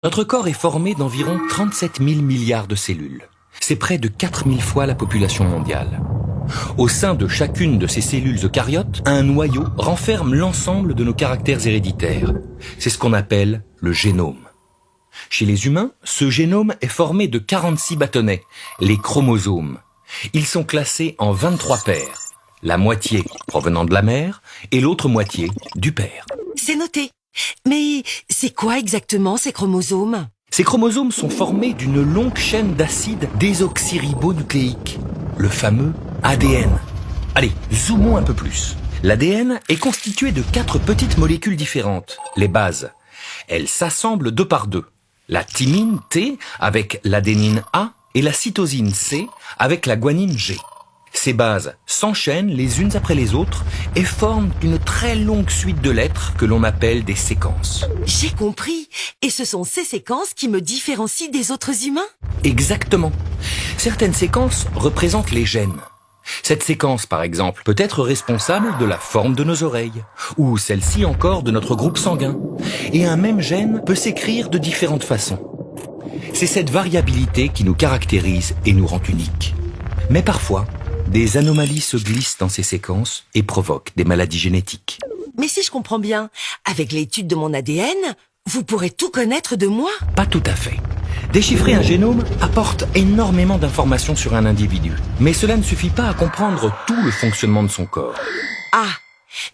Notre corps est formé d'environ 37 000 milliards de cellules. C'est près de 4 000 fois la population mondiale. Au sein de chacune de ces cellules eucaryotes, un noyau renferme l'ensemble de nos caractères héréditaires. C'est ce qu'on appelle le génome. Chez les humains, ce génome est formé de 46 bâtonnets, les chromosomes. Ils sont classés en 23 paires, la moitié provenant de la mère et l'autre moitié du père. C'est noté. Mais c'est quoi exactement ces chromosomes? Ces chromosomes sont formés d'une longue chaîne d'acides désoxyribonucléiques, le fameux ADN. Allez, zoomons un peu plus. L'ADN est constitué de 4 petites molécules différentes, les bases. Elles s'assemblent 2 par 2. La thymine T avec l'adénine A et la cytosine C avec la guanine G. Ces bases s'enchaînent les unes après les autres et forment une très longue suite de lettres que l'on appelle des séquences. J'ai compris. Et ce sont ces séquences qui me différencient des autres humains? Exactement. Certaines séquences représentent les gènes. Cette séquence, par exemple, peut être responsable de la forme de nos oreilles, ou celle-ci encore de notre groupe sanguin. Et un même gène peut s'écrire de différentes façons. C'est cette variabilité qui nous caractérise et nous rend uniques. Mais parfois, des anomalies se glissent dans ces séquences et provoquent des maladies génétiques. Mais si je comprends bien, avec l'étude de mon ADN, vous pourrez tout connaître de moi? Pas tout à fait. Déchiffrer un génome apporte énormément d'informations sur un individu. Mais cela ne suffit pas à comprendre tout le fonctionnement de son corps. Ah,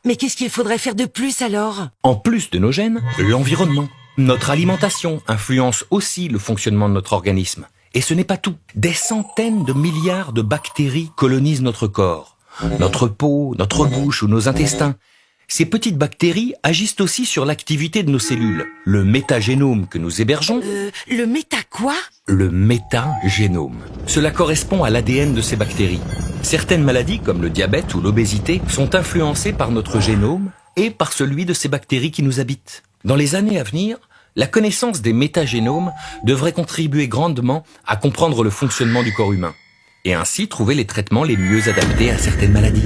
mais qu'est-ce qu'il faudrait faire de plus alors? En plus de nos gènes, l'environnement. Notre alimentation influence aussi le fonctionnement de notre organisme. Et ce n'est pas tout. Des centaines de milliards de bactéries colonisent notre corps, notre peau, notre bouche ou nos intestins. Ces petites bactéries agissent aussi sur l'activité de nos cellules. Le métagénome que nous hébergeons... Le méta quoi? Le métagénome. Cela correspond à l'ADN de ces bactéries. Certaines maladies, comme le diabète ou l'obésité, sont influencées par notre génome et par celui de ces bactéries qui nous habitent. Dans les années à venir, la connaissance des métagénomes devrait contribuer grandement à comprendre le fonctionnement du corps humain et ainsi trouver les traitements les mieux adaptés à certaines maladies.